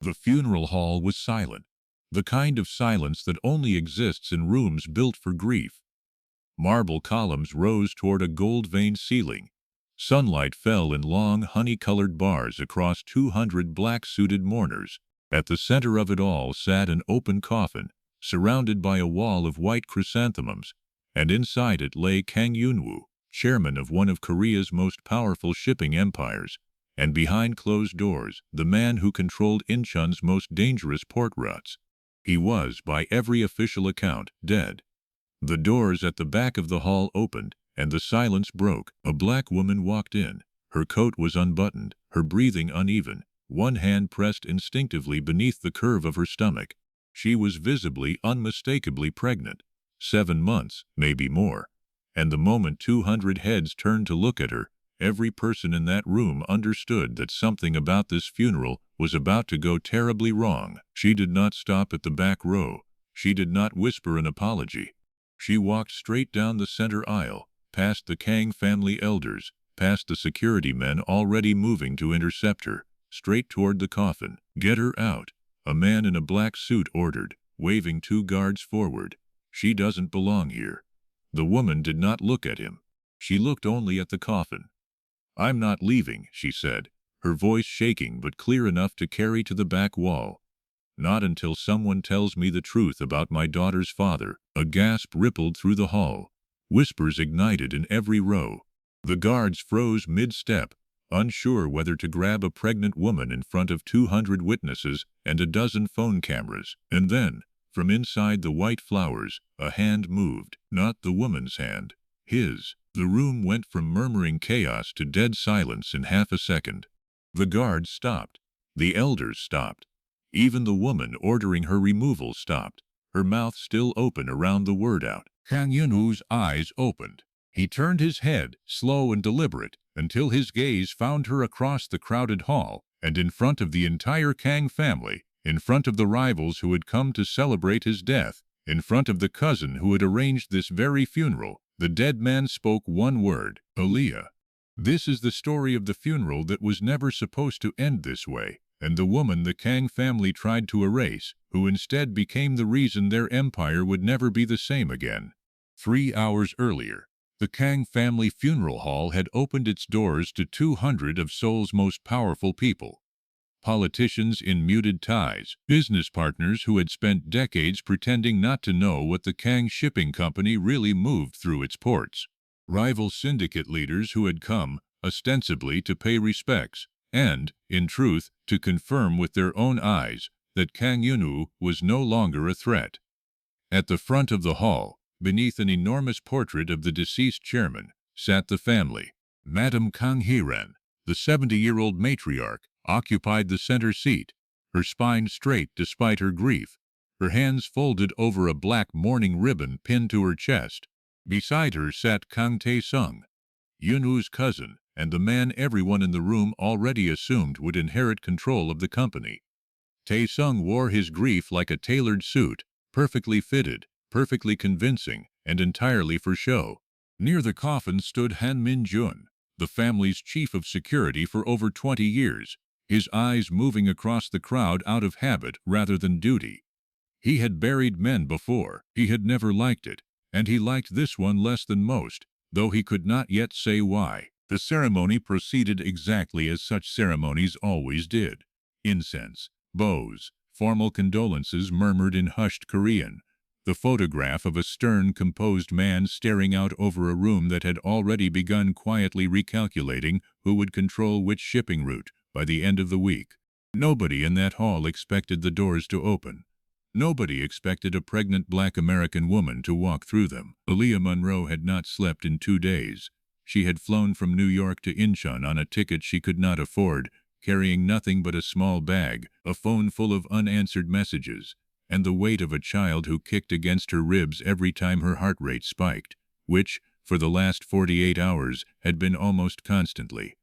The funeral hall was silent, the kind of silence that only exists in rooms built for grief. Marble columns rose toward a gold-veined ceiling. Sunlight fell in long, honey-colored bars across 200 black-suited mourners. At the center of it all sat an open coffin, surrounded by a wall of white chrysanthemums, and inside it lay Kang Yun-woo, chairman of one of Korea's most powerful shipping empires, and behind closed doors, the man who controlled Incheon's most dangerous port routes. He was, by every official account, dead. The doors at the back of the hall opened, and the silence broke. A black woman walked in. Her coat was unbuttoned, her breathing uneven, one hand pressed instinctively beneath the curve of her stomach. She was visibly, unmistakably pregnant. 7 months, maybe more. And the moment 200 heads turned to look at her, every person in that room understood that something about this funeral was about to go terribly wrong. She did not stop at the back row. She did not whisper an apology. She walked straight down the center aisle, past the Kang family elders, past the security men already moving to intercept her, straight toward the coffin. "Get her out," a man in a black suit ordered, waving 2 guards forward. "She doesn't belong here." The woman did not look at him. She looked only at the coffin. "I'm not leaving," she said, her voice shaking but clear enough to carry to the back wall. "Not until someone tells me the truth about my daughter's father." A gasp rippled through the hall. Whispers ignited in every row. The guards froze mid-step, unsure whether to grab a pregnant woman in front of 200 witnesses and a dozen phone cameras. And then, from inside the white flowers, a hand moved. Not the woman's hand. His. The room went from murmuring chaos to dead silence in half a second. The guards stopped. The elders stopped. Even the woman ordering her removal stopped, her mouth still open around the word out. Kang Yun-woo's eyes opened. He turned his head, slow and deliberate, until his gaze found her across the crowded hall, and in front of the entire Kang family, in front of the rivals who had come to celebrate his death, in front of the cousin who had arranged this very funeral. The dead man spoke one word: Aaliyah. This is the story of the funeral that was never supposed to end this way, and the woman the Kang family tried to erase, who instead became the reason their empire would never be the same again. 3 hours earlier, the Kang family funeral hall had opened its doors to 200 of Seoul's most powerful people. Politicians in muted ties, business partners who had spent decades pretending not to know what the Kang shipping company really moved through its ports. Rival syndicate leaders who had come, ostensibly to pay respects, and, in truth, to confirm with their own eyes that Kang Yun-woo was no longer a threat. At the front of the hall, beneath an enormous portrait of the deceased chairman, sat the family. Madame Kang Hee-ran, the 70-year-old matriarch, occupied the center seat, her spine straight despite her grief, her hands folded over a black mourning ribbon pinned to her chest. Beside her sat Kang Tae-sung, Yun-woo's cousin, and the man everyone in the room already assumed would inherit control of the company. Tae-sung wore his grief like a tailored suit, perfectly fitted, perfectly convincing, and entirely for show. Near the coffin stood Han Min-jun, the family's chief of security for over 20 years, his eyes moving across the crowd out of habit rather than duty. He had buried men before, he had never liked it, and he liked this one less than most, though he could not yet say why. The ceremony proceeded exactly as such ceremonies always did. Incense, bows, formal condolences murmured in hushed Korean, the photograph of a stern, composed man staring out over a room that had already begun quietly recalculating who would control which shipping route by the end of the week. Nobody in that hall expected the doors to open. Nobody expected a pregnant black American woman to walk through them. Aaliyah Monroe had not slept in 2 days. She had flown from New York to Incheon on a ticket she could not afford, carrying nothing but a small bag, a phone full of unanswered messages, and the weight of a child who kicked against her ribs every time her heart rate spiked, which, for the last 48 hours, had been almost constantly.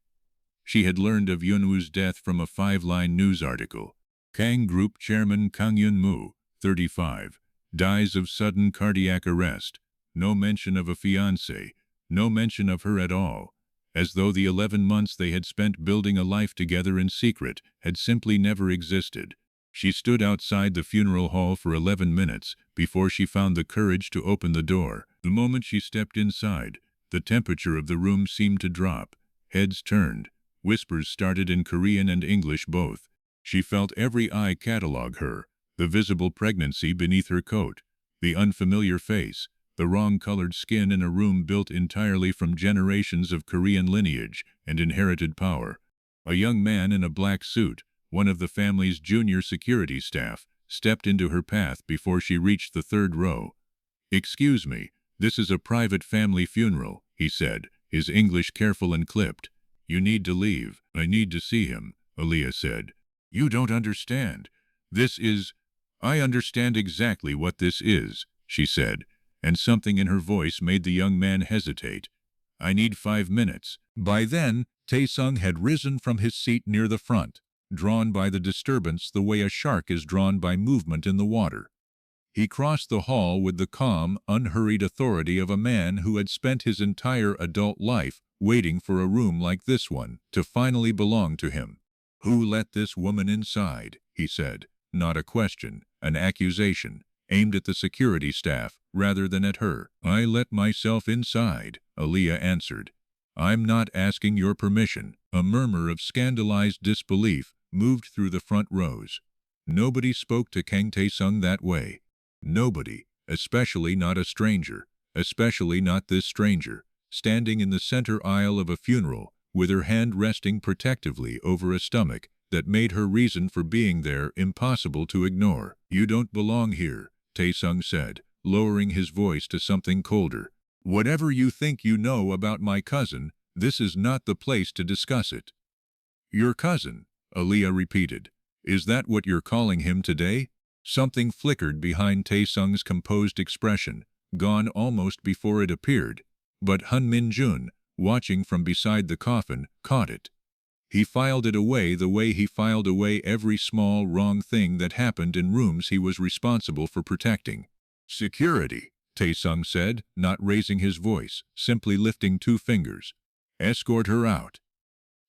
She had learned of Yun-woo's death from a 5-line news article. Kang Group Chairman Kang Yun-woo, 35, dies of sudden cardiac arrest. No mention of a fiancée, no mention of her at all, as though the 11 months they had spent building a life together in secret had simply never existed. She stood outside the funeral hall for 11 minutes before she found the courage to open the door. The moment she stepped inside, the temperature of the room seemed to drop. Heads turned. Whispers started in Korean and English both. She felt every eye catalog her, the visible pregnancy beneath her coat, the unfamiliar face, the wrong-colored skin in a room built entirely from generations of Korean lineage and inherited power. A young man in a black suit, one of the family's junior security staff, stepped into her path before she reached the third row. "Excuse me, this is a private family funeral," he said, his English careful and clipped. "You need to leave." "I need to see him," Aaliyah said. "You don't understand. This is—" "I understand exactly what this is," she said, and something in her voice made the young man hesitate. "I need 5 minutes." By then, Tae-sung had risen from his seat near the front, drawn by the disturbance the way a shark is drawn by movement in the water. He crossed the hall with the calm, unhurried authority of a man who had spent his entire adult life waiting for a room like this one to finally belong to him. "Who let this woman inside?" he said. Not a question, an accusation, aimed at the security staff rather than at her. "I let myself inside," Aaliyah answered. "I'm not asking your permission." A murmur of scandalized disbelief moved through the front rows. Nobody spoke to Kang Tae-sung that way. Nobody, especially not a stranger, especially not this stranger, standing in the center aisle of a funeral, with her hand resting protectively over a stomach that made her reason for being there impossible to ignore. "You don't belong here," Tae-sung said, lowering his voice to something colder. "Whatever you think you know about my cousin, this is not the place to discuss it." "Your cousin," Aaliyah repeated. "Is that what you're calling him today?" Something flickered behind Tae-sung's composed expression, gone almost before it appeared, but Han Min-jun, watching from beside the coffin, caught it. He filed it away the way he filed away every small wrong thing that happened in rooms he was responsible for protecting. "Security," Tae-sung said, not raising his voice, simply lifting 2 fingers. "Escort her out."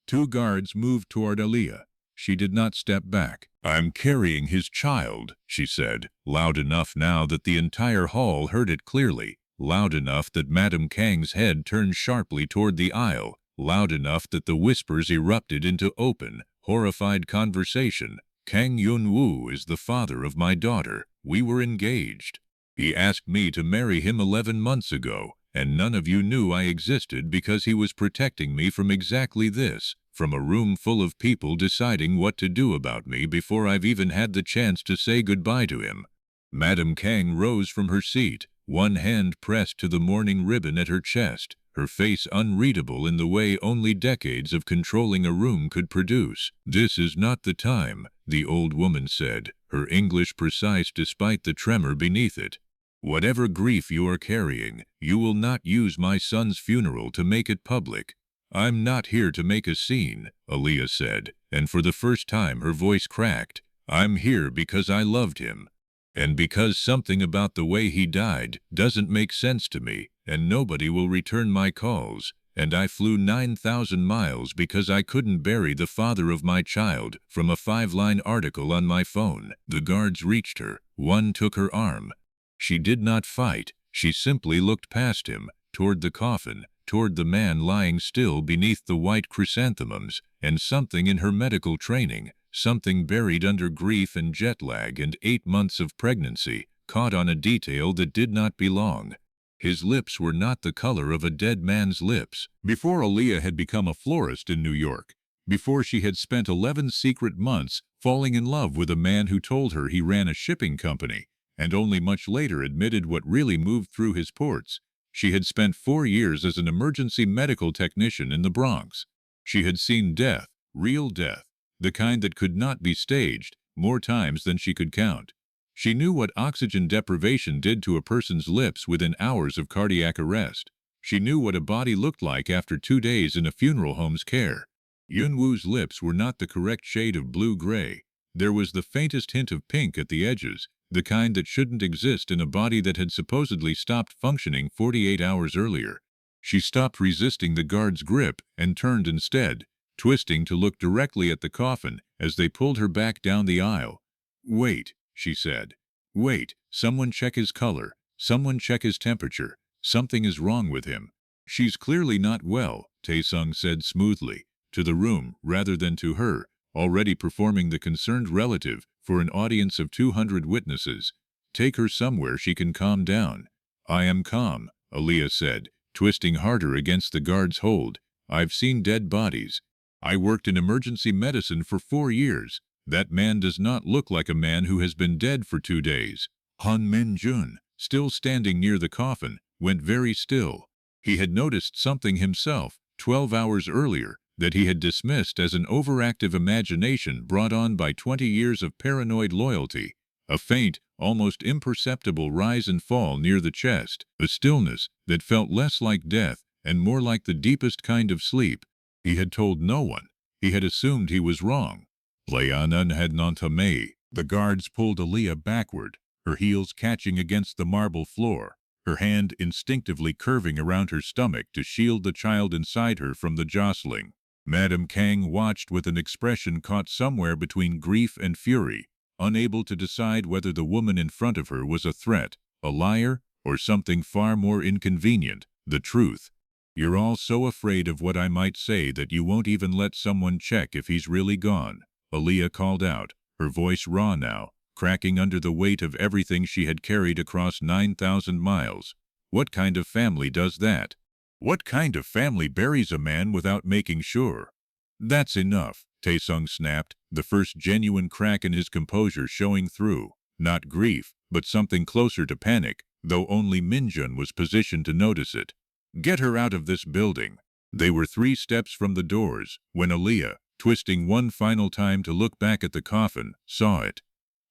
2 guards moved toward Aaliyah. She did not step back. "I'm carrying his child," she said, loud enough now that the entire hall heard it clearly, loud enough that Madame Kang's head turned sharply toward the aisle, loud enough that the whispers erupted into open, horrified conversation. "Kang Yun-woo is the father of my daughter. We were engaged. He asked me to marry him 11 months ago, and none of you knew I existed because he was protecting me from exactly this, from a room full of people deciding what to do about me before I've even had the chance to say goodbye to him." Madame Kang rose from her seat, one hand pressed to the mourning ribbon at her chest, her face unreadable in the way only decades of controlling a room could produce. "This is not the time," the old woman said, her English precise despite the tremor beneath it. "Whatever grief you are carrying, you will not use my son's funeral to make it public." "I'm not here to make a scene," Aaliyah said, and for the first time her voice cracked. "I'm here because I loved him. And because something about the way he died doesn't make sense to me, and nobody will return my calls, and I flew 9,000 miles because I couldn't bury the father of my child from a 5-line article on my phone." The guards reached her. One took her arm. She did not fight. She simply looked past him, toward the coffin, toward the man lying still beneath the white chrysanthemums, and something in her medical training, something buried under grief and jet lag and 8 months of pregnancy, caught on a detail that did not belong. His lips were not the color of a dead man's lips. Before Aaliyah had become a florist in New York, before she had spent 11 secret months falling in love with a man who told her he ran a shipping company, and only much later admitted what really moved through his ports, she had spent 4 years as an emergency medical technician in the Bronx. She had seen death, real death, the kind that could not be staged, more times than she could count. She knew what oxygen deprivation did to a person's lips within hours of cardiac arrest. She knew what a body looked like after 2 days in a funeral home's care. Yun-woo's lips were not the correct shade of blue-gray. There was the faintest hint of pink at the edges, the kind that shouldn't exist in a body that had supposedly stopped functioning 48 hours earlier. She stopped resisting the guard's grip and turned instead, twisting to look directly at the coffin as they pulled her back down the aisle. "Wait," she said. "Wait, someone check his color. Someone check his temperature. Something is wrong with him." "She's clearly not well," Taesung said smoothly, to the room rather than to her, already performing the concerned relative for an audience of 200 witnesses. "Take her somewhere she can calm down." "I am calm," Aaliyah said, twisting harder against the guard's hold. "I've seen dead bodies. I worked in emergency medicine for 4 years. That man does not look like a man who has been dead for 2 days." Han Min-jun, still standing near the coffin, went very still. He had noticed something himself, 12 hours earlier, that he had dismissed as an overactive imagination brought on by 20 years of paranoid loyalty. A faint, almost imperceptible rise and fall near the chest, a stillness that felt less like death and more like the deepest kind of sleep. He had told no one. He had assumed he was wrong. Leanan had Nantamei. The guards pulled Aaliyah backward, her heels catching against the marble floor, her hand instinctively curving around her stomach to shield the child inside her from the jostling. Madame Kang watched with an expression caught somewhere between grief and fury, unable to decide whether the woman in front of her was a threat, a liar, or something far more inconvenient, the truth. "You're all so afraid of what I might say that you won't even let someone check if he's really gone," Aaliyah called out, her voice raw now, cracking under the weight of everything she had carried across 9,000 miles. "What kind of family does that? What kind of family buries a man without making sure?" "That's enough," Taesung snapped, the first genuine crack in his composure showing through. Not grief, but something closer to panic, though only Minjun was positioned to notice it. "Get her out of this building." They were 3 steps from the doors when Aaliyah, twisting one final time to look back at the coffin, saw it.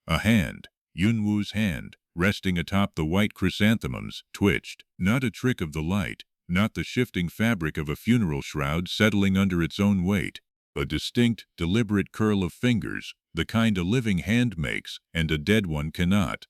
A hand, Yunwoo's hand, resting atop the white chrysanthemums, twitched. Not a trick of the light, not the shifting fabric of a funeral shroud settling under its own weight. A distinct, deliberate curl of fingers, the kind a living hand makes and a dead one cannot.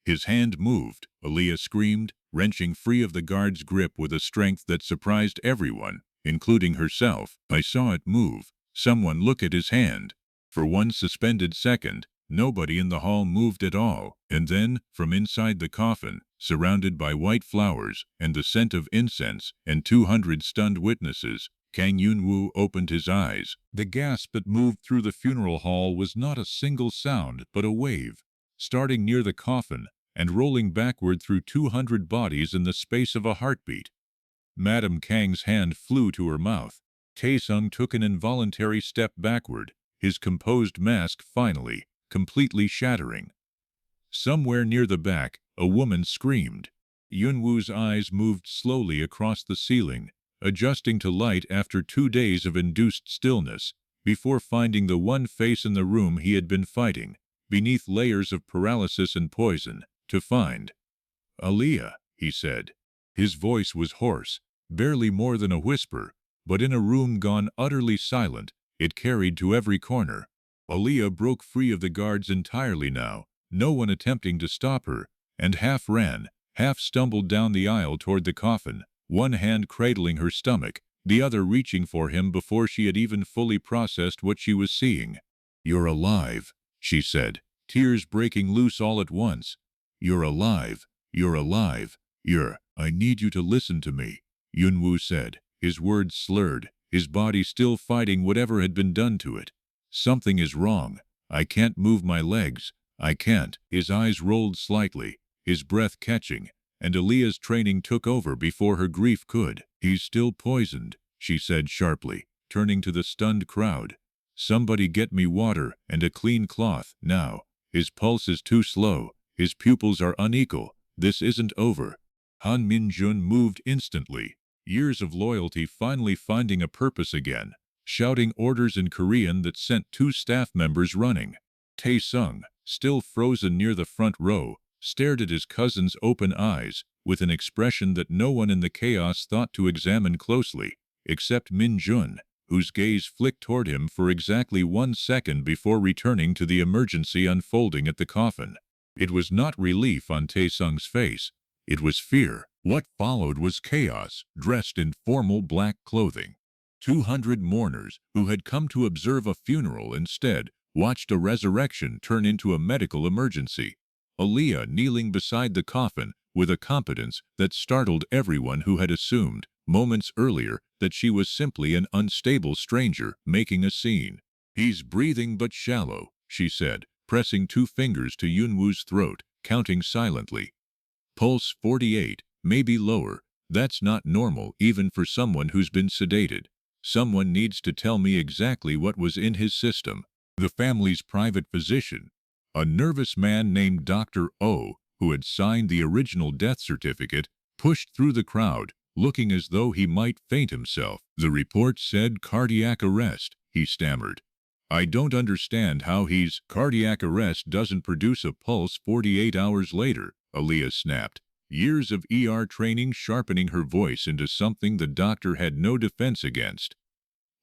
His hand moved, Aaliyah screamed, wrenching free of the guard's grip with a strength that surprised everyone, including herself. "I saw it move. Someone look at his hand." For one suspended second, nobody in the hall moved at all, and then, from inside the coffin, surrounded by white flowers and the scent of incense and 200 stunned witnesses, Kang Yunwoo opened his eyes. The gasp that moved through the funeral hall was not a single sound, but a wave, starting near the coffin and rolling backward through 200 bodies in the space of a heartbeat. Madame Kang's hand flew to her mouth. Taesung took an involuntary step backward, his composed mask finally, completely shattering. Somewhere near the back, a woman screamed. Yunwoo's eyes moved slowly across the ceiling, adjusting to light after 2 days of induced stillness, before finding the one face in the room he had been fighting, beneath layers of paralysis and poison, to find. "Aaliyah," he said. His voice was hoarse, barely more than a whisper, but in a room gone utterly silent, it carried to every corner. Aaliyah broke free of the guards entirely now, no one attempting to stop her, and half ran, half stumbled down the aisle toward the coffin, one hand cradling her stomach, the other reaching for him before she had even fully processed what she was seeing. "You're alive," she said, tears breaking loose all at once. "You're alive. You're alive. I need you to listen to me," Yunwoo said, his words slurred, his body still fighting whatever had been done to it. "Something is wrong. I can't move my legs. I can't." His eyes rolled slightly, his breath catching, and Aaliyah's training took over before her grief could. "He's still poisoned," she said sharply, turning to the stunned crowd. "Somebody get me water and a clean cloth, now. His pulse is too slow. His pupils are unequal. This isn't over." Han Min-jun moved instantly, years of loyalty finally finding a purpose again, shouting orders in Korean that sent 2 staff members running. Taesung, still frozen near the front row, stared at his cousin's open eyes, with an expression that no one in the chaos thought to examine closely, except Min-jun, whose gaze flicked toward him for exactly 1 second before returning to the emergency unfolding at the coffin. It was not relief on Taesung's face. It was fear. What followed was chaos, dressed in formal black clothing. 200 mourners, who had come to observe a funeral instead, watched a resurrection turn into a medical emergency. Aaliyah kneeling beside the coffin with a competence that startled everyone who had assumed, moments earlier, that she was simply an unstable stranger making a scene. "He's breathing but shallow," she said, pressing 2 fingers to Yunwoo's throat, counting silently. "Pulse 48, maybe lower. That's not normal even for someone who's been sedated. Someone needs to tell me exactly what was in his system." The family's private physician, a nervous man named Dr. O, who had signed the original death certificate, pushed through the crowd, looking as though he might faint himself. "The report said cardiac arrest," he stammered. "I don't understand how he's—" "Cardiac arrest doesn't produce a pulse 48 hours later," Aaliyah snapped, years of ER training sharpening her voice into something the doctor had no defense against.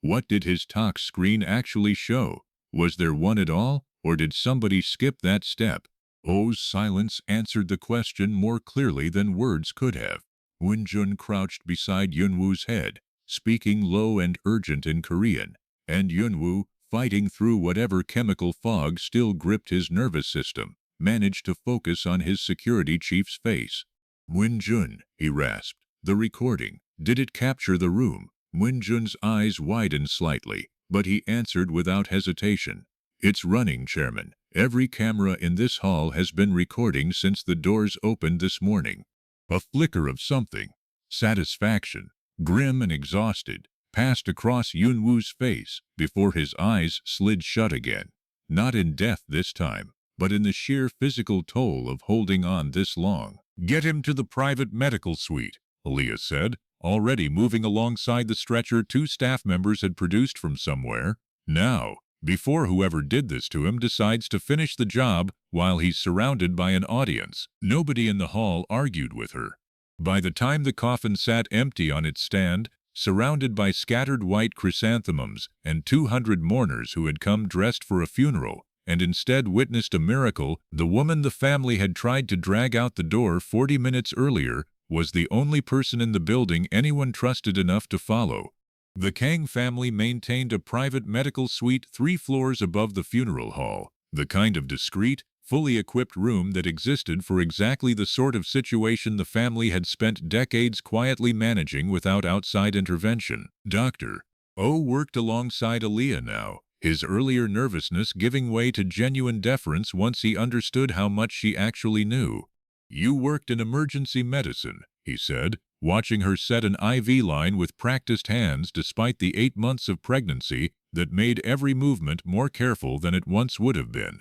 What did his tox screen actually show? Was there one at all, or did somebody skip that step? O's silence answered the question more clearly than words could have. Wenjun crouched beside Yunwoo's head, speaking low and urgent in Korean, and Yunwoo, fighting through whatever chemical fog still gripped his nervous system, managed to focus on his security chief's face. "Wenjun," he rasped, "the recording, did it capture the room?" Wenjun's eyes widened slightly, but he answered without hesitation. "It's running, Chairman. Every camera in this hall has been recording since the doors opened this morning." A flicker of something, satisfaction, grim and exhausted, passed across Yunwoo's face before his eyes slid shut again. Not in death this time, but in the sheer physical toll of holding on this long. "Get him to the private medical suite," Aaliyah said, already moving alongside the stretcher 2 staff members had produced from somewhere. "Now, before whoever did this to him decides to finish the job while he's surrounded by an audience." Nobody in the hall argued with her. By the time the coffin sat empty on its stand, surrounded by scattered white chrysanthemums and 200 mourners who had come dressed for a funeral, and instead witnessed a miracle, the woman the family had tried to drag out the door 40 minutes earlier was the only person in the building anyone trusted enough to follow. The Kang family maintained a private medical suite 3 floors above the funeral hall, the kind of discreet, fully equipped room that existed for exactly the sort of situation the family had spent decades quietly managing without outside intervention. Dr. O worked alongside Aaliyah now, his earlier nervousness giving way to genuine deference once he understood how much she actually knew. "You worked in emergency medicine," he said, watching her set an IV line with practiced hands despite the 8 months of pregnancy that made every movement more careful than it once would have been.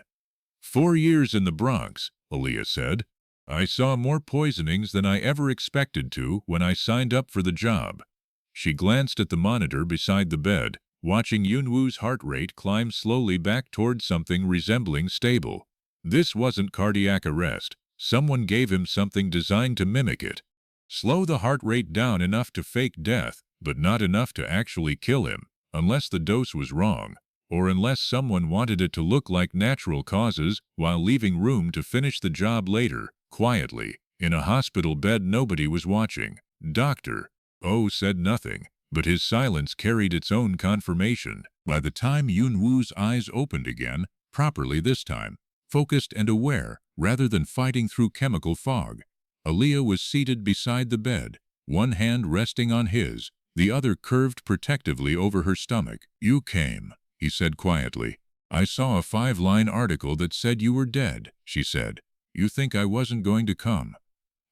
4 years in the Bronx," Aaliyah said. "I saw more poisonings than I ever expected to when I signed up for the job." She glanced at the monitor beside the bed, watching Yunwoo's heart rate climb slowly back toward something resembling stable. This wasn't cardiac arrest. Someone gave him something designed to mimic it. Slow the heart rate down enough to fake death, but not enough to actually kill him, unless the dose was wrong, or unless someone wanted it to look like natural causes while leaving room to finish the job later, quietly. In a hospital bed nobody was watching. Dr. O said nothing, but his silence carried its own confirmation. By the time Yunwoo's eyes opened again, properly this time, focused and aware, rather than fighting through chemical fog, Aaliyah was seated beside the bed, one hand resting on his, the other curved protectively over her stomach. "You came," he said quietly. "I saw a 5-line article that said you were dead," she said. "You think I wasn't going to come?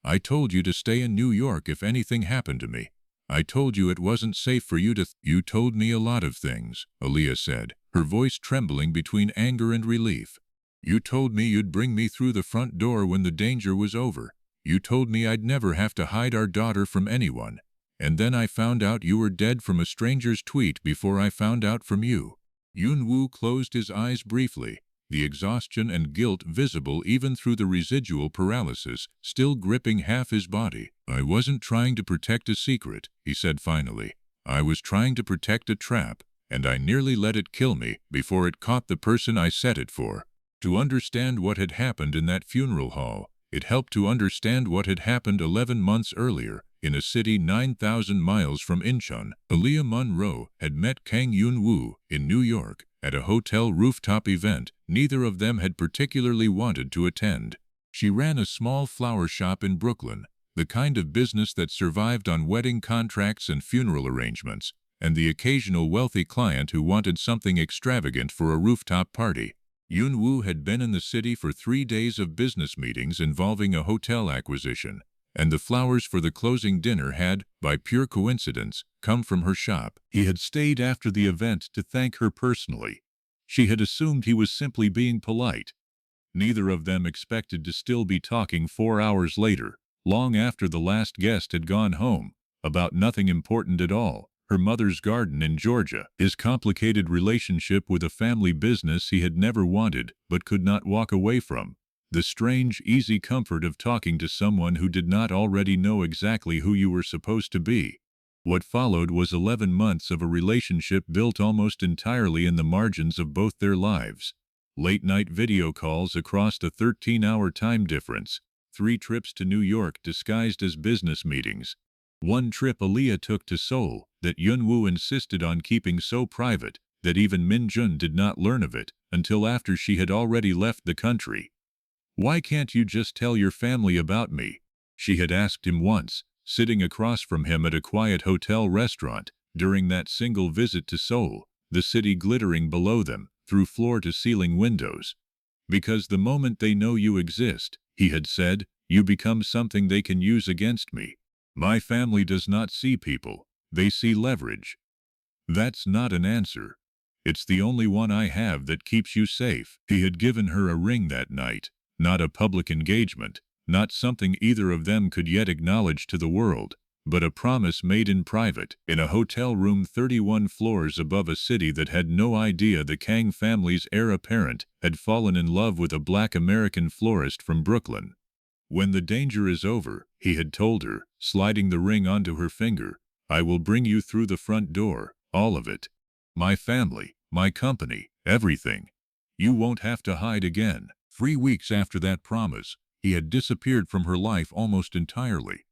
I told you to stay in New York if anything happened to me. I told you it wasn't safe for you to— You told me a lot of things," Aaliyah said, her voice trembling between anger and relief. "You told me you'd bring me through the front door when the danger was over. You told me I'd never have to hide our daughter from anyone. And then I found out you were dead from a stranger's tweet before I found out from you." Yunwoo closed his eyes briefly, the exhaustion and guilt visible even through the residual paralysis still gripping half his body. "I wasn't trying to protect a secret," he said finally. "I was trying to protect a trap, and I nearly let it kill me before it caught the person I set it for." To understand what had happened in that funeral hall, it helped to understand what had happened 11 months earlier In a city 9,000 miles from Incheon, Aaliyah Monroe had met Kang Yoon-woo in New York at a hotel rooftop event neither of them had particularly wanted to attend. She ran a small flower shop in Brooklyn, the kind of business that survived on wedding contracts and funeral arrangements, and the occasional wealthy client who wanted something extravagant for a rooftop party. Yoon-woo had been in the city for 3 days of business meetings involving a hotel acquisition, and the flowers for the closing dinner had, by pure coincidence, come from her shop. He had stayed after the event to thank her personally. She had assumed he was simply being polite. Neither of them expected to still be talking 4 hours later, long after the last guest had gone home, about nothing important at all. Her mother's garden in Georgia, his complicated relationship with a family business he had never wanted but could not walk away from, the strange, easy comfort of talking to someone who did not already know exactly who you were supposed to be. What followed was 11 months of a relationship built almost entirely in the margins of both their lives. Late-night video calls across the 13-hour time difference, 3 trips to New York disguised as business meetings. One trip Aaliyah took to Seoul that Yoon-woo insisted on keeping so private that even Min-jun did not learn of it until after she had already left the country. "Why can't you just tell your family about me?" she had asked him once, sitting across from him at a quiet hotel restaurant during that single visit to Seoul, the city glittering below them through floor-to-ceiling windows. "Because the moment they know you exist," he had said, "you become something they can use against me. My family does not see people, they see leverage." "That's not an answer. It's the only one I have that keeps you safe." He had given her a ring that night, not a public engagement, not something either of them could yet acknowledge to the world, but a promise made in private, in a hotel room 31 floors above a city that had no idea the Kang family's heir apparent had fallen in love with a black American florist from Brooklyn. "When the danger is over," he had told her, sliding the ring onto her finger, "I will bring you through the front door, all of it. My family, my company, everything. You won't have to hide again." 3 weeks after that promise, he had disappeared from her life almost entirely.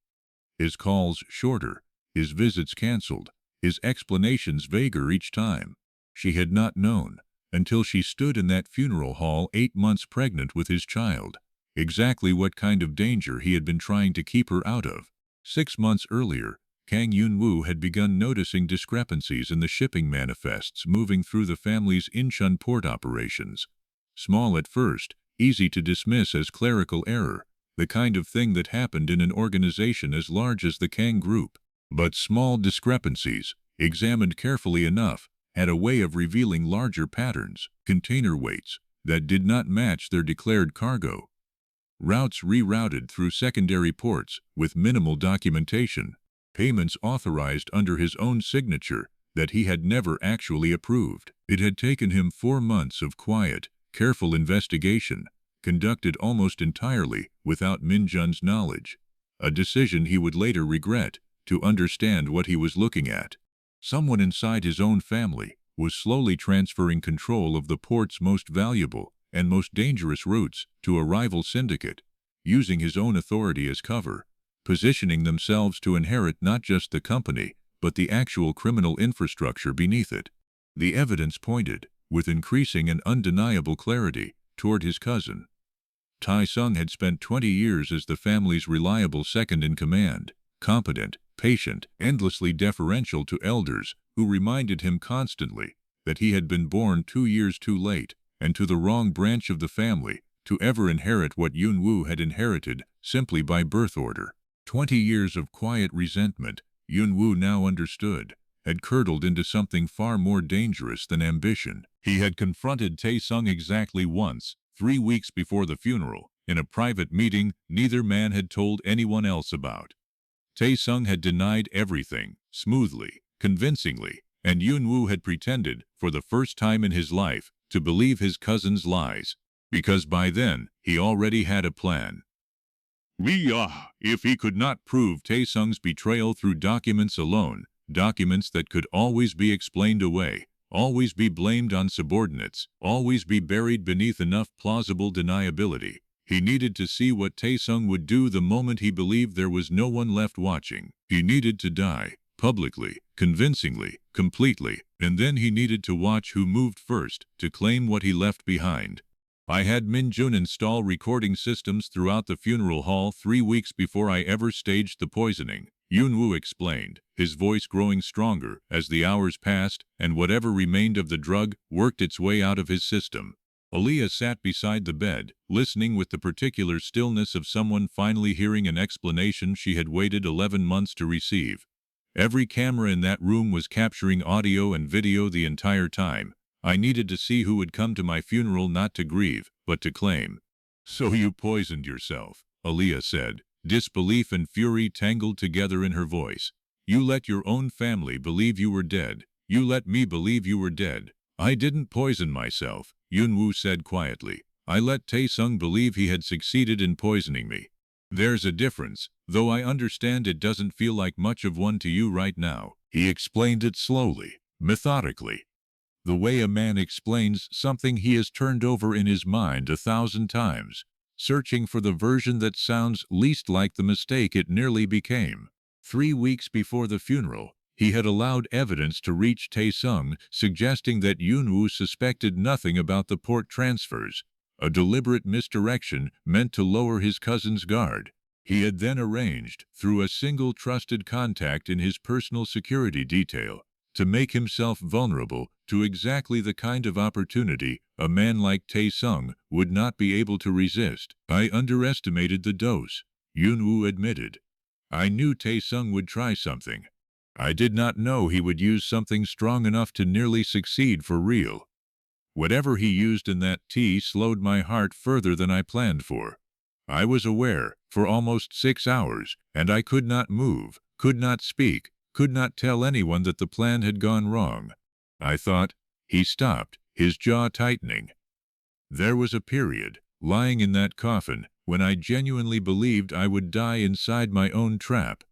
His calls shorter, his visits canceled, his explanations vaguer each time. She had not known, until she stood in that funeral hall 8 months pregnant with his child, exactly what kind of danger he had been trying to keep her out of. 6 months earlier, Kang Yoon-woo had begun noticing discrepancies in the shipping manifests moving through the family's Incheon port operations. Small at first, easy to dismiss as clerical error, the kind of thing that happened in an organization as large as the Kang Group. But small discrepancies, examined carefully enough, had a way of revealing larger patterns, container weights, that did not match their declared cargo. Routes rerouted through secondary ports with minimal documentation, payments authorized under his own signature that he had never actually approved. It had taken him 4 months of quiet, careful investigation, conducted almost entirely without Min-jun's knowledge, a decision he would later regret, to understand what he was looking at. Someone inside his own family was slowly transferring control of the port's most valuable and most dangerous routes to a rival syndicate, using his own authority as cover, positioning themselves to inherit not just the company, but the actual criminal infrastructure beneath it. The evidence pointed, with increasing and undeniable clarity, toward his cousin. Tae-sung had spent 20 years as the family's reliable second-in-command, competent, patient, endlessly deferential to elders who reminded him constantly that he had been born 2 years too late and to the wrong branch of the family to ever inherit what Yoon-woo had inherited simply by birth order. 20 years of quiet resentment, Yoon-woo now understood, had curdled into something far more dangerous than ambition. He had confronted Tae-sung exactly once, 3 weeks before the funeral, in a private meeting neither man had told anyone else about. Tae-sung had denied everything, smoothly, convincingly, and Yoon-woo had pretended, for the first time in his life, to believe his cousin's lies, because by then he already had a plan. If he could not prove Tae-sung's betrayal through documents alone, documents that could always be explained away, always be blamed on subordinates, always be buried beneath enough plausible deniability, He needed to see what Taesung would do the moment he believed there was no one left watching. He needed to die, publicly, convincingly, completely, and then he needed to watch who moved first, to claim what he left behind. I had Min-jun install recording systems throughout the funeral hall 3 weeks before I ever staged the poisoning, Yun-woo explained, his voice growing stronger as the hours passed and whatever remained of the drug worked its way out of his system. Aaliyah sat beside the bed, listening with the particular stillness of someone finally hearing an explanation she had waited 11 months to receive. Every camera in that room was capturing audio and video the entire time. I needed to see who would come to my funeral not to grieve, but to claim. "So you poisoned yourself," Aaliyah said, disbelief and fury tangled together in her voice. "You let your own family believe you were dead. You let me believe you were dead." "I didn't poison myself," Yun-woo said quietly. "I let Taesung believe he had succeeded in poisoning me. There's a difference, though I understand it doesn't feel like much of one to you right now." He explained it slowly, methodically. The way a man explains something he has turned over in his mind 1,000 times, searching for the version that sounds least like the mistake it nearly became. 3 weeks before the funeral, he had allowed evidence to reach Taesung suggesting that Yun-woo suspected nothing about the port transfers, a deliberate misdirection meant to lower his cousin's guard. He had then arranged, through a single trusted contact in his personal security detail, to make himself vulnerable to exactly the kind of opportunity a man like Taesung would not be able to resist. "I underestimated the dose," Yun-woo admitted. "I knew Taesung would try something. I did not know he would use something strong enough to nearly succeed for real. Whatever he used in that tea slowed my heart further than I planned for. I was aware, for almost 6 hours, and I could not move, could not speak, could not tell anyone that the plan had gone wrong. I thought." He stopped, his jaw tightening. "There was a period, lying in that coffin, when I genuinely believed I would die inside my own trap.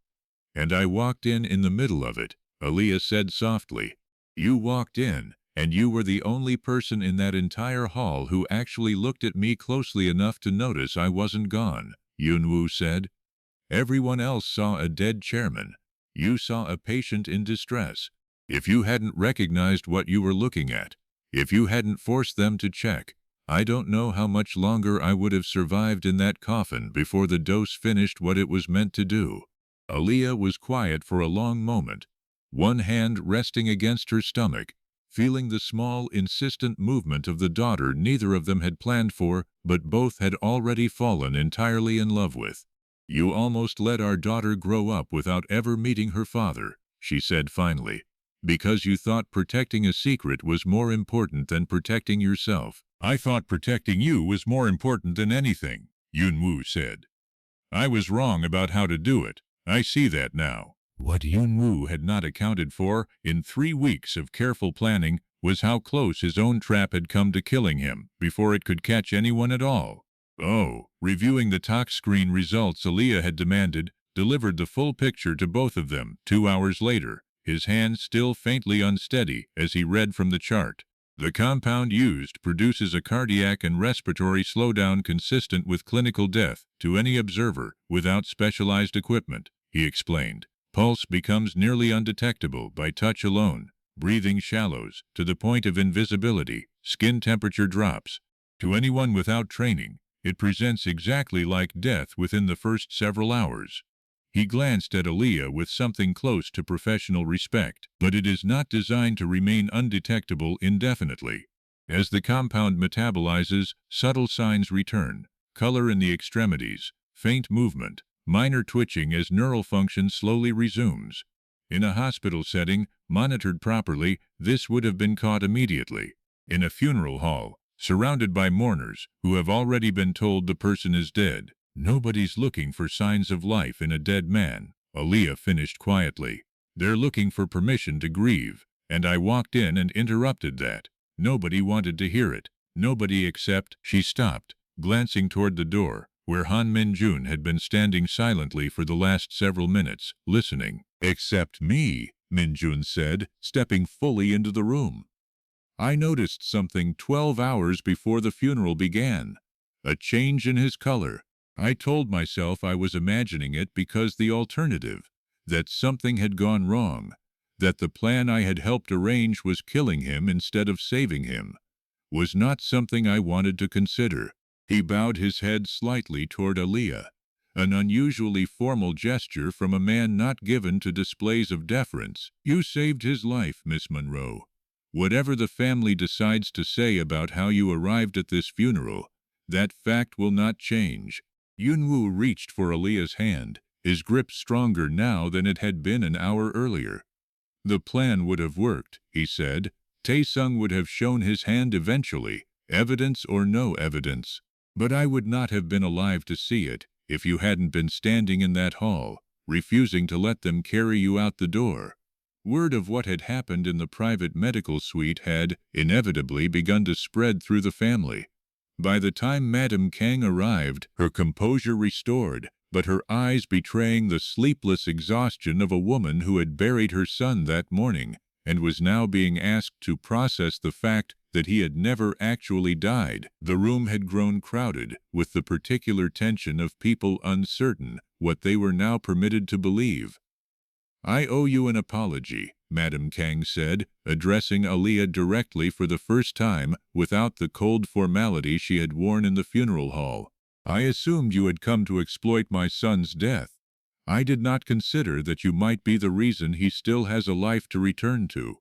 And I walked in the middle of it," Aaliyah said softly. "You walked in, and you were the only person in that entire hall who actually looked at me closely enough to notice I wasn't gone," Yun-woo said. "Everyone else saw a dead chairman. You saw a patient in distress. If you hadn't recognized what you were looking at, if you hadn't forced them to check, I don't know how much longer I would have survived in that coffin before the dose finished what it was meant to do." Aaliyah was quiet for a long moment, one hand resting against her stomach, feeling the small, insistent movement of the daughter neither of them had planned for, but both had already fallen entirely in love with. "You almost let our daughter grow up without ever meeting her father," she said finally, "because you thought protecting a secret was more important than protecting yourself." "I thought protecting you was more important than anything," Yun-woo said. "I was wrong about how to do it. I see that now." What Yun-woo had not accounted for in 3 weeks of careful planning was how close his own trap had come to killing him before it could catch anyone at all. "Oh," reviewing the talk screen results Aaliyah had demanded, delivered the full picture to both of them 2 hours later, his hand still faintly unsteady as he read from the chart. "The compound used produces a cardiac and respiratory slowdown consistent with clinical death to any observer without specialized equipment," he explained. "Pulse becomes nearly undetectable by touch alone. Breathing shallows to the point of invisibility. Skin temperature drops. To anyone without training, it presents exactly like death within the first several hours." He glanced at Aaliyah with something close to professional respect. "But it is not designed to remain undetectable indefinitely. As the compound metabolizes, subtle signs return, color in the extremities, faint movement, minor twitching as neural function slowly resumes. In a hospital setting, monitored properly, this would have been caught immediately. In a funeral hall, surrounded by mourners who have already been told the person is dead, nobody's looking for signs of life in a dead man," Aaliyah finished quietly. "They're looking for permission to grieve, and I walked in and interrupted that. Nobody wanted to hear it. Nobody except—" She stopped, glancing toward the door, where Han Min-jun had been standing silently for the last several minutes, listening. "Except me," Min-jun said, stepping fully into the room. "I noticed something 12 hours before the funeral began. a change in his color. I told myself I was imagining it because the alternative, that something had gone wrong, that the plan I had helped arrange was killing him instead of saving him, was not something I wanted to consider. He bowed his head slightly toward Aaliyah, an unusually formal gesture from a man not given to displays of deference. You saved his life, Miss Monroe. Whatever the family decides to say about how you arrived at this funeral, that fact will not change. Yunwoo reached for Aaliyah's hand, his grip stronger now than it had been an hour earlier. The plan would have worked, he said. Taesung would have shown his hand eventually, evidence or no evidence. But I would not have been alive to see it if you hadn't been standing in that hall, refusing to let them carry you out the door. Word of what had happened in the private medical suite had, inevitably, begun to spread through the family. By the time Madame Kang arrived, her composure restored, but her eyes betraying the sleepless exhaustion of a woman who had buried her son that morning and was now being asked to process the fact that he had never actually died. The room had grown crowded with the particular tension of people uncertain what they were now permitted to believe. I owe you an apology, Madame Kang said, addressing Aaliyah directly for the first time without the cold formality she had worn in the funeral hall. I assumed you had come to exploit my son's death. I did not consider that you might be the reason he still has a life to return to.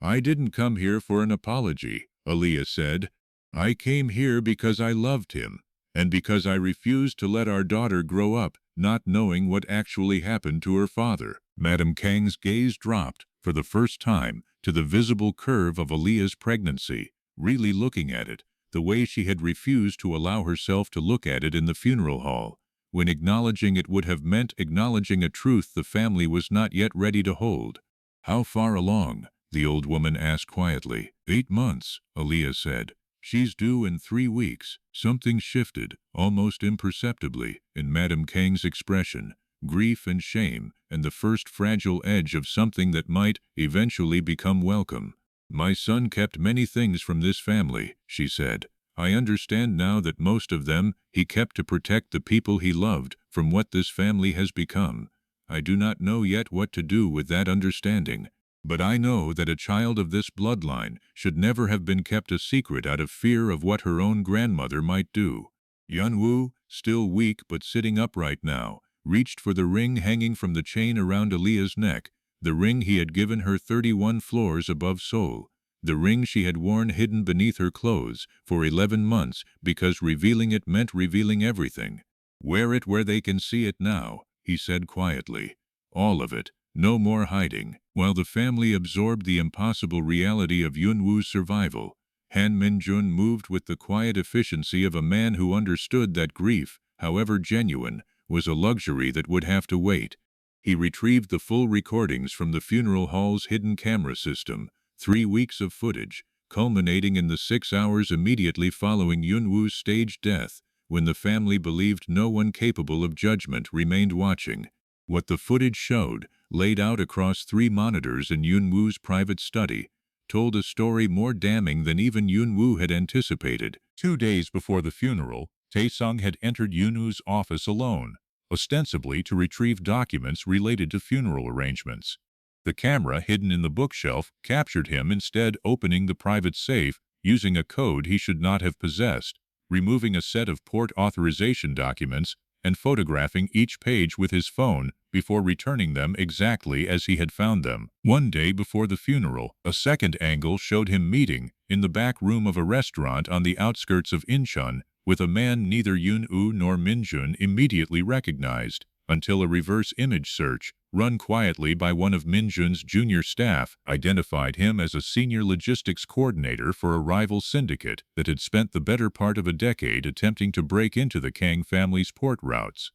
I didn't come here for an apology, Aaliyah said. I came here because I loved him, and because I refused to let our daughter grow up not knowing what actually happened to her father. Madame Kang's gaze dropped, for the first time, to the visible curve of Aaliyah's pregnancy, really looking at it, the way she had refused to allow herself to look at it in the funeral hall, when acknowledging it would have meant acknowledging a truth the family was not yet ready to hold. How far along? The old woman asked quietly. 8 months, Aaliyah said. She's due in 3 weeks. Something shifted, almost imperceptibly, in Madame Kang's expression. Grief and shame, and the first fragile edge of something that might eventually become welcome. My son kept many things from this family, she said. I understand now that most of them he kept to protect the people he loved from what this family has become. I do not know yet what to do with that understanding. But I know that a child of this bloodline should never have been kept a secret out of fear of what her own grandmother might do. Yunwoo, still weak but sitting upright now, reached for the ring hanging from the chain around Aaliyah's neck, the ring he had given her 31 floors above Seoul, the ring she had worn hidden beneath her clothes for 11 months because revealing it meant revealing everything. Wear it where they can see it now, he said quietly. All of it. No more hiding. While the family absorbed the impossible reality of Yunwoo's survival, Han Minjun moved with the quiet efficiency of a man who understood that grief, however genuine, was a luxury that would have to wait. He retrieved the full recordings from the funeral hall's hidden camera system, 3 weeks of footage, culminating in the 6 hours immediately following Yunwoo's staged death, when the family believed no one capable of judgment remained watching. What the footage showed, laid out across 3 monitors in Yunwoo's private study, told a story more damning than even Yunwoo had anticipated. 2 days before the funeral, Taesung had entered Yunwoo's office alone, ostensibly to retrieve documents related to funeral arrangements. The camera hidden in the bookshelf captured him instead opening the private safe using a code he should not have possessed, removing a set of port authorization documents, and photographing each page with his phone before returning them exactly as he had found them. 1 day before the funeral, a second angle showed him meeting, in the back room of a restaurant on the outskirts of Incheon, with a man neither Yunwoo nor Minjun immediately recognized, until a reverse image search, run quietly by one of Minjun's junior staff, identified him as a senior logistics coordinator for a rival syndicate that had spent the better part of a decade attempting to break into the Kang family's port routes.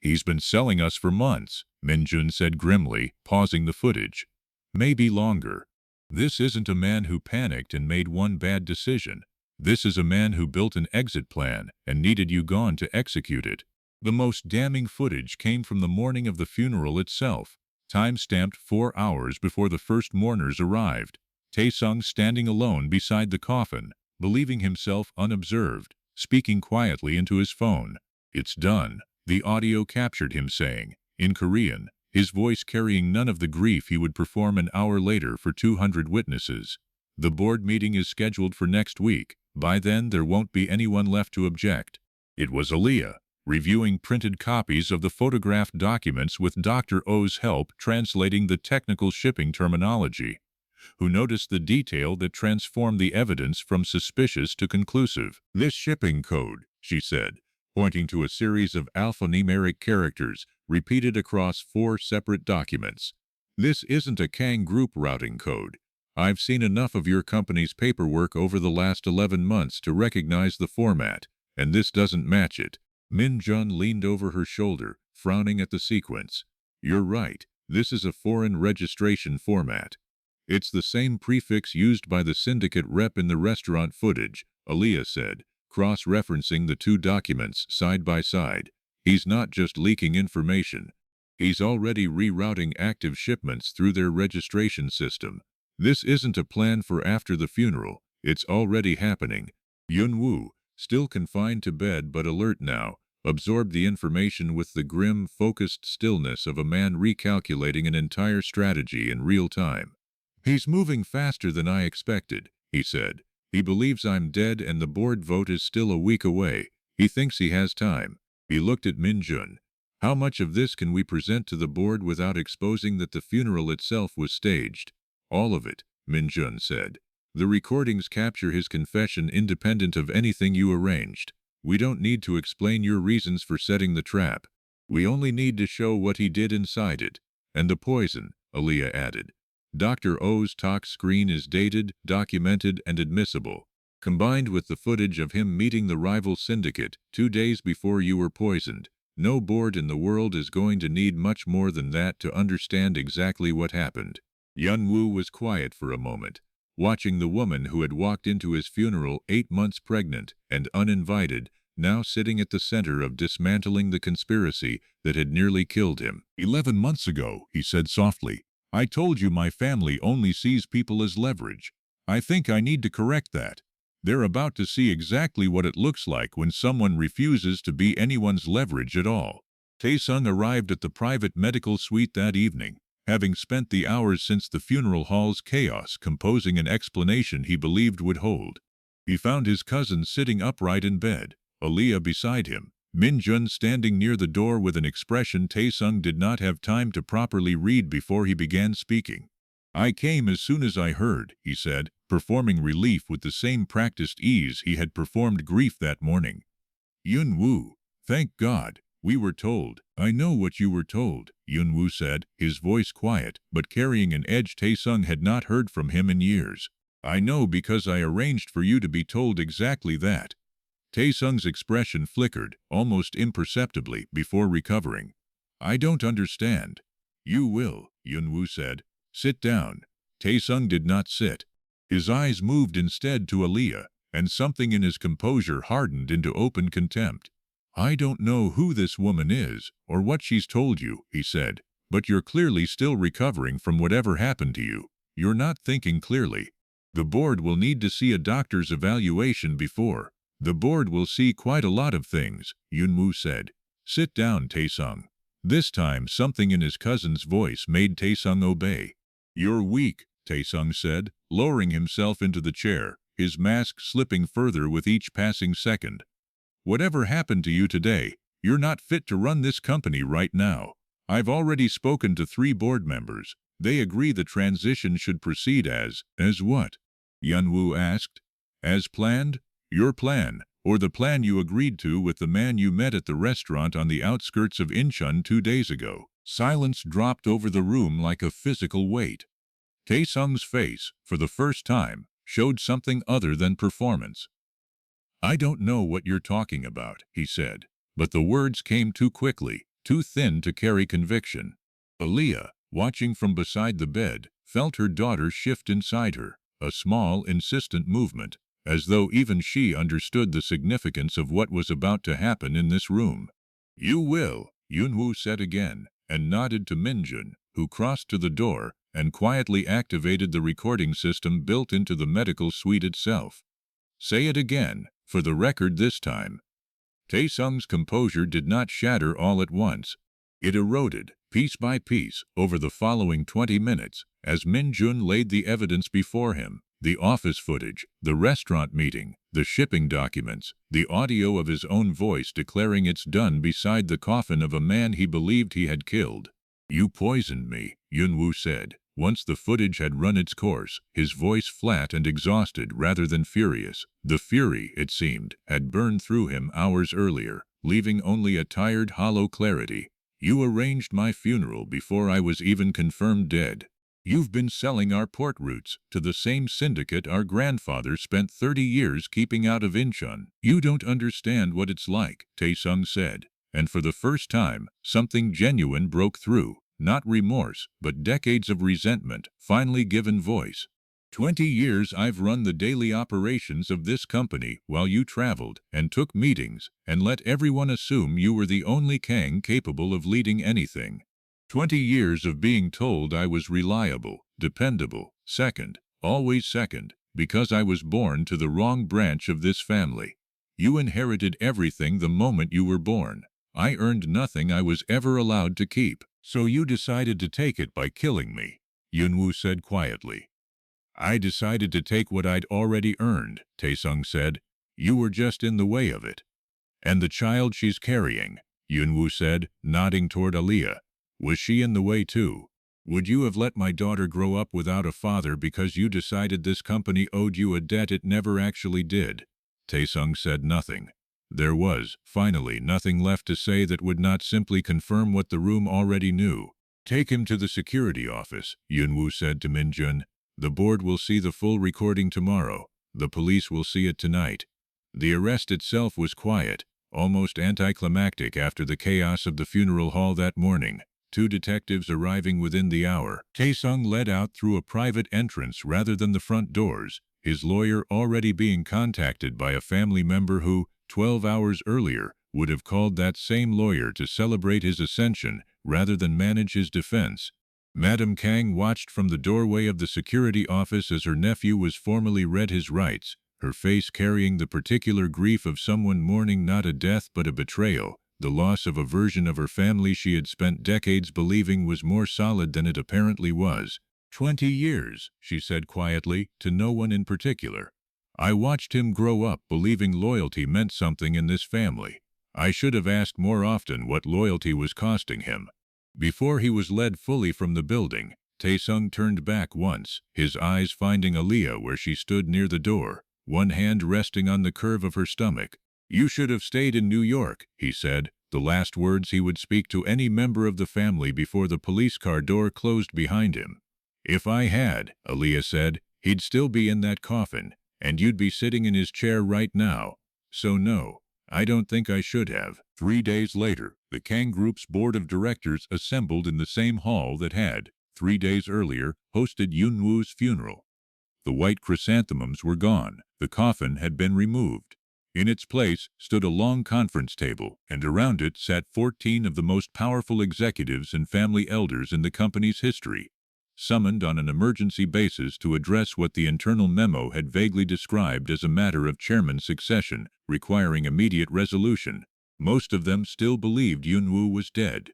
He's been selling us for months, Minjun said grimly, pausing the footage. Maybe longer. This isn't a man who panicked and made one bad decision. This is a man who built an exit plan and needed you gone to execute it. The most damning footage came from the morning of the funeral itself, time-stamped 4 hours before the first mourners arrived. Taesung standing alone beside the coffin, believing himself unobserved, speaking quietly into his phone. "It's done," the audio captured him saying, in Korean, his voice carrying none of the grief he would perform an hour later for 200 witnesses. "The board meeting is scheduled for next week. By then there won't be anyone left to object." It was Aaliyah, reviewing printed copies of the photographed documents with Dr. O's help translating the technical shipping terminology, who noticed the detail that transformed the evidence from suspicious to conclusive. "This shipping code," she said, pointing to a series of alphanumeric characters repeated across 4 separate documents. "This isn't a Kang group routing code. I've seen enough of your company's paperwork over the last 11 months to recognize the format, and this doesn't match it." Min Jun leaned over her shoulder, frowning at the sequence. "You're right, this is a foreign registration format. It's the same prefix used by the syndicate rep in the restaurant footage," Aaliyah said, cross-referencing the 2 documents side by side. "He's not just leaking information. He's already rerouting active shipments through their registration system. This isn't a plan for after the funeral, it's already happening." Yun-woo, still confined to bed but alert now, absorbed the information with the grim, focused stillness of a man recalculating an entire strategy in real time. "He's moving faster than I expected," he said. "He believes I'm dead and the board vote is still a week away. He thinks he has time." He looked at Min-jun. "How much of this can we present to the board without exposing that the funeral itself was staged?" "All of it," Min-jun said. "The recordings capture his confession independent of anything you arranged. We don't need to explain your reasons for setting the trap. We only need to show what he did inside it. And the poison," Aaliyah added. "Dr. O's talk screen is dated, documented, and admissible. Combined with the footage of him meeting the rival syndicate 2 days before you were poisoned, no board in the world is going to need much more than that to understand exactly what happened." Yun-woo was quiet for a moment, watching the woman who had walked into his funeral 8 months pregnant and uninvited, now sitting at the center of dismantling the conspiracy that had nearly killed him. "11 months ago," he said softly, "I told you my family only sees people as leverage. I think I need to correct that. They're about to see exactly what it looks like when someone refuses to be anyone's leverage at all." Tae-sung arrived at the private medical suite that evening, having spent the hours since the funeral hall's chaos composing an explanation he believed would hold. He found his cousin sitting upright in bed, Aaliyah beside him, Min-jun standing near the door with an expression Tae-sung did not have time to properly read before he began speaking. "I came as soon as I heard," he said, performing relief with the same practiced ease he had performed grief that morning. "Yun-woo, thank God. We were told." "I know what you were told," Yun-woo said, his voice quiet, but carrying an edge Tae-sung had not heard from him in years. "I know because I arranged for you to be told exactly that." Tae-sung's expression flickered, almost imperceptibly, before recovering. "I don't understand." "You will," Yun-woo said. "Sit down." Tae-sung did not sit. His eyes moved instead to Aaliyah, and something in his composure hardened into open contempt. "I don't know who this woman is, or what she's told you," he said, "but you're clearly still recovering from whatever happened to you. You're not thinking clearly. The board will need to see a doctor's evaluation before." "The board will see quite a lot of things," Yun-woo said. "Sit down, Tae-sung." This time something in his cousin's voice made Tae-sung obey. "You're weak," Tae-sung said, lowering himself into the chair, his mask slipping further with each passing second. "Whatever happened to you today, you're not fit to run this company right now. I've already spoken to 3 board members. They agree the transition should proceed as what?" Yun-woo asked. "As planned? Your plan, or the plan you agreed to with the man you met at the restaurant on the outskirts of Incheon 2 days ago." Silence dropped over the room like a physical weight. Tae-sung's face, for the first time, showed something other than performance. "I don't know what you're talking about," he said, but the words came too quickly, too thin to carry conviction. Aaliyah, watching from beside the bed, felt her daughter shift inside her, a small, insistent movement, as though even she understood the significance of what was about to happen in this room. "You will," Yun-woo said again, and nodded to Min-jun, who crossed to the door and quietly activated the recording system built into the medical suite itself. "Say it again," For the record this time. Tae-sung's composure did not shatter all at once. It eroded, piece by piece, over the following 20 minutes, as Min-jun laid the evidence before him: the office footage, the restaurant meeting, the shipping documents, the audio of his own voice declaring it's done beside the coffin of a man he believed he had killed. "You poisoned me," Yun-woo said. Once the footage had run its course, his voice flat and exhausted rather than furious. The fury, it seemed, had burned through him hours earlier, leaving only a tired, hollow clarity. "You arranged my funeral before I was even confirmed dead. You've been selling our port routes to the same syndicate our grandfather spent 30 years keeping out of Incheon. You don't understand what it's like," Tae-sung said. And for the first time, something genuine broke through. Not remorse, but decades of resentment, finally given voice. 20 years I've run the daily operations of this company while you traveled and took meetings and let everyone assume you were the only Kang capable of leading anything. 20 years of being told I was reliable, dependable, second, always second, because I was born to the wrong branch of this family. You inherited everything the moment you were born. I earned nothing I was ever allowed to keep, so you decided to take it by killing me," Yun-woo said quietly. "I decided to take what I'd already earned," Tae-sung said. "You were just in the way of it." "And the child she's carrying," Yun-woo said, nodding toward Aaliyah. "Was she in the way too? Would you have let my daughter grow up without a father because you decided this company owed you a debt it never actually did?" Tae-sung said nothing. There was, finally, nothing left to say that would not simply confirm what the room already knew. "Take him to the security office," Yun-woo said to Min-jun. "The board will see the full recording tomorrow. The police will see it tonight." The arrest itself was quiet, almost anticlimactic after the chaos of the funeral hall that morning. 2 detectives arriving within the hour. Tae-sung led out through a private entrance rather than the front doors, his lawyer already being contacted by a family member who, 12 hours earlier, would have called that same lawyer to celebrate his ascension rather than manage his defense. Madame Kang watched from the doorway of the security office as her nephew was formally read his rights, her face carrying the particular grief of someone mourning not a death but a betrayal, the loss of a version of her family she had spent decades believing was more solid than it apparently was. 20 years, she said quietly, to no one in particular. I watched him grow up believing loyalty meant something in this family. I should have asked more often what loyalty was costing him. Before he was led fully from the building, Tae-sung turned back once, his eyes finding Aaliyah where she stood near the door, one hand resting on the curve of her stomach. You should have stayed in New York, he said, the last words he would speak to any member of the family before the police car door closed behind him. If I had, Aaliyah said, he'd still be in that coffin, and you'd be sitting in his chair right now. So no, I don't think I should have. 3 days later, the Kang Group's board of directors assembled in the same hall that had, 3 days earlier, hosted Yun-woo's funeral. The white chrysanthemums were gone. The coffin had been removed. In its place stood a long conference table, and around it sat 14 of the most powerful executives and family elders in the company's history, summoned on an emergency basis to address what the internal memo had vaguely described as a matter of chairman's succession, requiring immediate resolution. Most of them still believed Yun-woo was dead.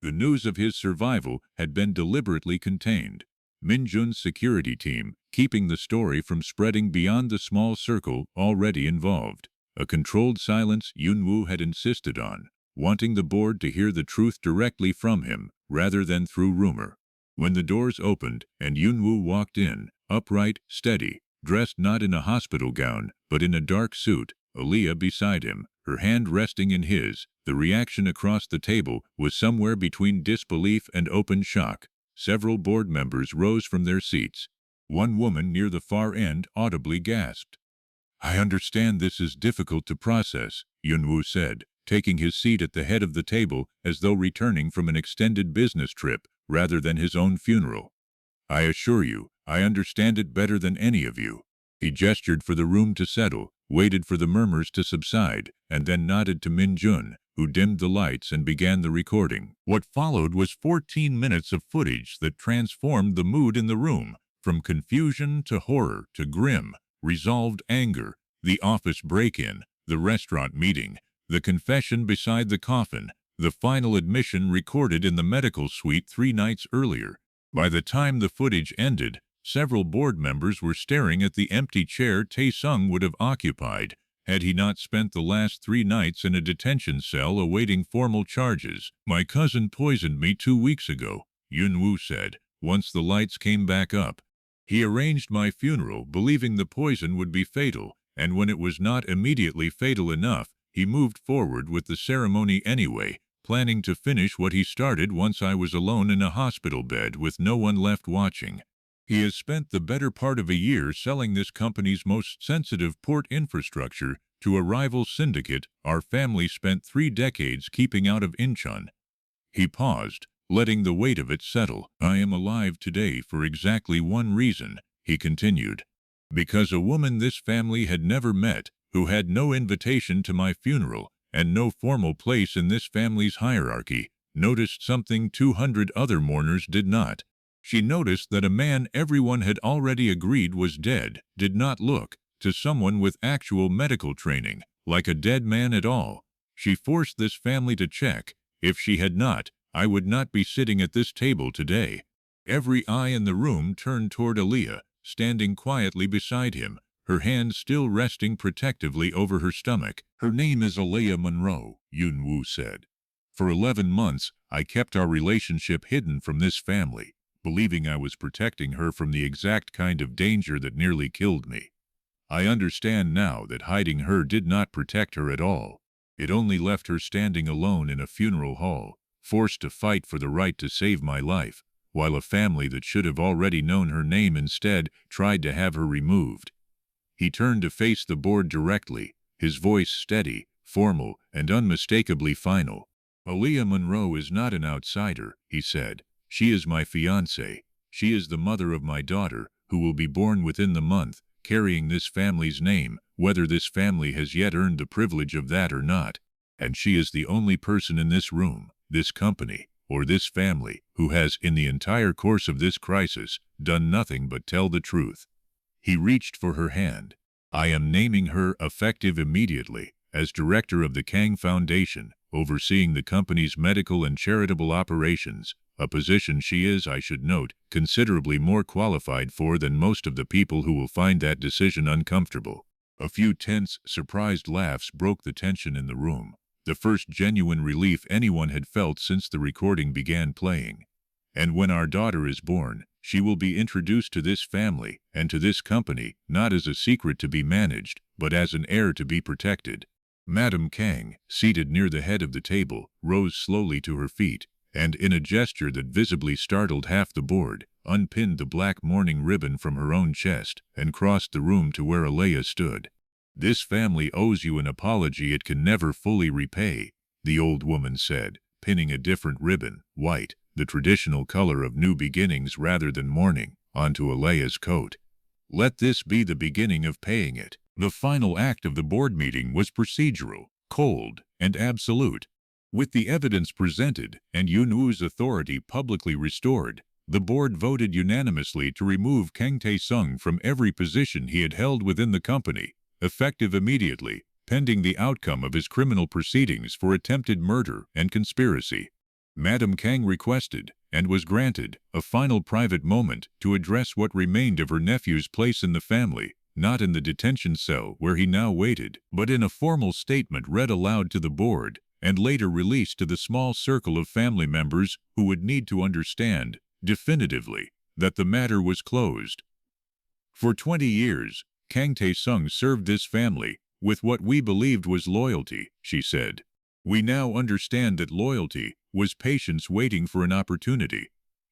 The news of his survival had been deliberately contained. Min-jun's security team, keeping the story from spreading beyond the small circle already involved. A controlled silence Yun-woo had insisted on, wanting the board to hear the truth directly from him, rather than through rumor. When the doors opened and Yun-woo walked in, upright, steady, dressed not in a hospital gown, but in a dark suit, Aaliyah beside him, her hand resting in his, the reaction across the table was somewhere between disbelief and open shock. Several board members rose from their seats. One woman near the far end audibly gasped. I understand this is difficult to process, Yun-woo said, taking his seat at the head of the table as though returning from an extended business trip rather than his own funeral. I assure you, I understand it better than any of you. He gestured for the room to settle, waited for the murmurs to subside, and then nodded to Min-jun, who dimmed the lights and began the recording. What followed was 14 minutes of footage that transformed the mood in the room, from confusion to horror to grim, resolved anger, The office break-in, the restaurant meeting, the confession beside the coffin, the final admission recorded in the medical suite 3 nights earlier. By the time the footage ended, several board members were staring at the empty chair Tae-sung would have occupied had he not spent the last 3 nights in a detention cell awaiting formal charges. "My cousin poisoned me 2 weeks ago," Yun-woo said, once the lights came back up. "He arranged my funeral believing the poison would be fatal, and when it was not immediately fatal enough, he moved forward with the ceremony anyway, planning to finish what he started once I was alone in a hospital bed with no one left watching. He has spent the better part of a year selling this company's most sensitive port infrastructure to a rival syndicate our family spent 3 decades keeping out of Incheon." He paused, letting the weight of it settle. "I am alive today for exactly one reason," he continued. "Because a woman this family had never met, who had no invitation to my funeral and no formal place in this family's hierarchy, noticed something 200 other mourners did not. She noticed that a man everyone had already agreed was dead did not look, to someone with actual medical training, like a dead man at all. She forced this family to check. If she had not, I would not be sitting at this table today." Every eye in the room turned toward Aaliyah, standing quietly beside him, her hand still resting protectively over her stomach. "Her name is Aaliyah Monroe," Yun-woo said. "For 11 months, I kept our relationship hidden from this family, believing I was protecting her from the exact kind of danger that nearly killed me. I understand now that hiding her did not protect her at all. It only left her standing alone in a funeral hall, forced to fight for the right to save my life, while a family that should have already known her name instead tried to have her removed." He turned to face the board directly, his voice steady, formal, and unmistakably final. "Aaliyah Monroe is not an outsider," he said. "She is my fiancée. She is the mother of my daughter, who will be born within the month, carrying this family's name, whether this family has yet earned the privilege of that or not. And she is the only person in this room, this company, or this family, who has, in the entire course of this crisis, done nothing but tell the truth." He reached for her hand. "I am naming her effective immediately as director of the Kang Foundation, overseeing the company's medical and charitable operations, a position she is, I should note, considerably more qualified for than most of the people who will find that decision uncomfortable." A few tense, surprised laughs broke the tension in the room, the first genuine relief anyone had felt since the recording began playing. "And when our daughter is born, she will be introduced to this family and to this company, not as a secret to be managed, but as an heir to be protected." Madame Kang, seated near the head of the table, rose slowly to her feet, and in a gesture that visibly startled half the board, unpinned the black mourning ribbon from her own chest and crossed the room to where Aaliyah stood. "This family owes you an apology it can never fully repay," the old woman said, pinning a different ribbon, white, the traditional color of new beginnings rather than mourning, onto Aaliyah's coat. "Let this be the beginning of paying it." The final act of the board meeting was procedural, cold, and absolute. With the evidence presented and Yun-woo's authority publicly restored, the board voted unanimously to remove Kang Tae-sung from every position he had held within the company, effective immediately, pending the outcome of his criminal proceedings for attempted murder and conspiracy. Madame Kang requested, and was granted, a final private moment to address what remained of her nephew's place in the family, not in the detention cell where he now waited, but in a formal statement read aloud to the board, and later released to the small circle of family members who would need to understand, definitively, that the matter was closed. "For 20 years, Kang Tae-sung served this family with what we believed was loyalty," she said. "We now understand that loyalty was patience waiting for an opportunity.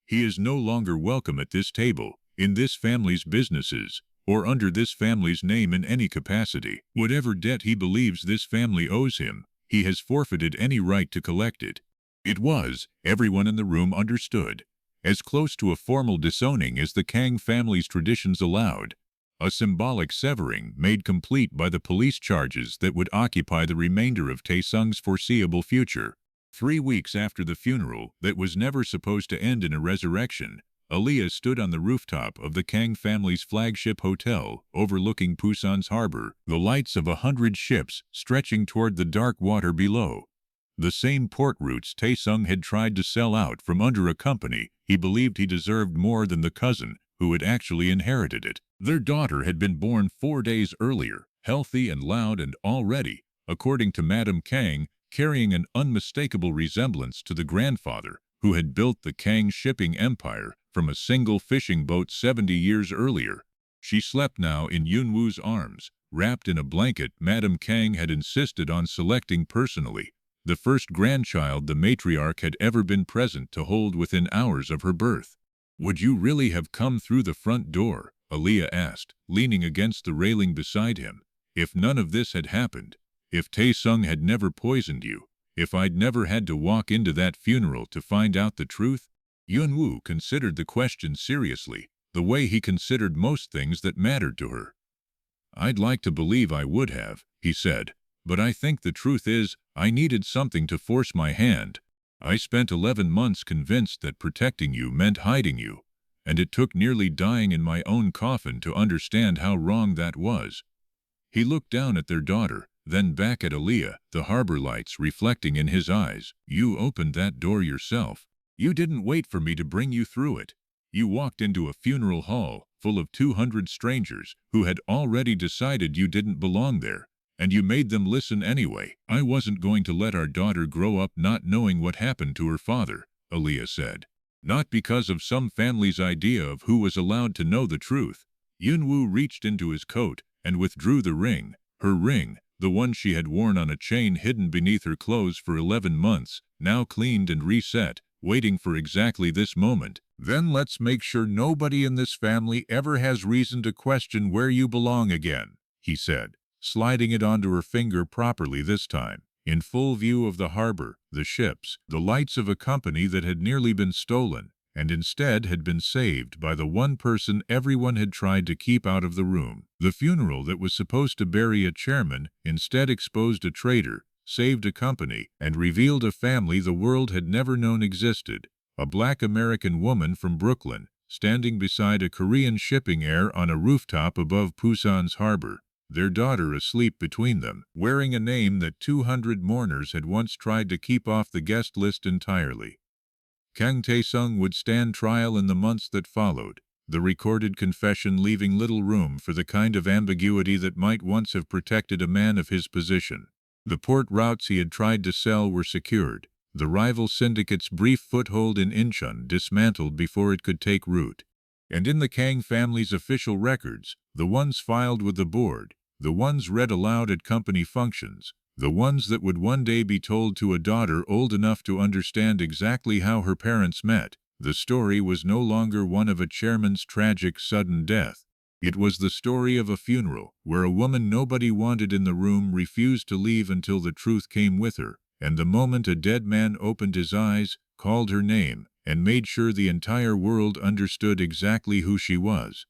He is no longer welcome at this table, in this family's businesses, or under this family's name in any capacity. Whatever debt he believes this family owes him, he has forfeited any right to collect it." It was, everyone in the room understood, as close to a formal disowning as the Kang family's traditions allowed, a symbolic severing made complete by the police charges that would occupy the remainder of Tae-sung's foreseeable future. 3 weeks after the funeral that was never supposed to end in a resurrection, Aaliyah stood on the rooftop of the Kang family's flagship hotel, overlooking Busan's harbor, the lights of 100 ships stretching toward the dark water below. The same port routes Taesung had tried to sell out from under a company he believed he deserved more than the cousin who had actually inherited it. Their daughter had been born 4 days earlier, healthy and loud and already, according to Madame Kang, carrying an unmistakable resemblance to the grandfather who had built the Kang shipping empire from a single fishing boat 70 years earlier. She slept now in Yunwoo's arms, wrapped in a blanket Madame Kang had insisted on selecting personally, the first grandchild the matriarch had ever been present to hold within hours of her birth. "Would you really have come through the front door?" Aaliyah asked, leaning against the railing beside him. "If none of this had happened, if Taesung had never poisoned you, if I'd never had to walk into that funeral to find out the truth?" Yunwoo considered the question seriously, the way he considered most things that mattered to her. "I'd like to believe I would have," he said, "but I think the truth is, I needed something to force my hand. I spent 11 months convinced that protecting you meant hiding you, and it took nearly dying in my own coffin to understand how wrong that was." He looked down at their daughter, then back at Aaliyah, the harbor lights reflecting in his eyes. "You opened that door yourself. You didn't wait for me to bring you through it. You walked into a funeral hall full of 200 strangers who had already decided you didn't belong there, and you made them listen anyway." "I wasn't going to let our daughter grow up not knowing what happened to her father," Aaliyah said. "Not because of some family's idea of who was allowed to know the truth." Yunwoo reached into his coat and withdrew the ring, her ring, the one she had worn on a chain hidden beneath her clothes for 11 months, now cleaned and reset, waiting for exactly this moment. "Then let's make sure nobody in this family ever has reason to question where you belong again," he said, sliding it onto her finger properly this time, in full view of the harbor, the ships, the lights of a company that had nearly been stolen, and instead had been saved by the one person everyone had tried to keep out of the room. The funeral that was supposed to bury a chairman instead exposed a traitor, saved a company, and revealed a family the world had never known existed. A black American woman from Brooklyn, standing beside a Korean shipping heir on a rooftop above Busan's harbor, their daughter asleep between them, wearing a name that 200 mourners had once tried to keep off the guest list entirely. Kang Taesung would stand trial in the months that followed, the recorded confession leaving little room for the kind of ambiguity that might once have protected a man of his position. The port routes he had tried to sell were secured, the rival syndicate's brief foothold in Incheon dismantled before it could take root. And in the Kang family's official records, the ones filed with the board, the ones read aloud at company functions, the ones that would one day be told to a daughter old enough to understand exactly how her parents met, the story was no longer one of a chairman's tragic sudden death. It was the story of a funeral, where a woman nobody wanted in the room refused to leave until the truth came with her, and the moment a dead man opened his eyes, called her name, and made sure the entire world understood exactly who she was.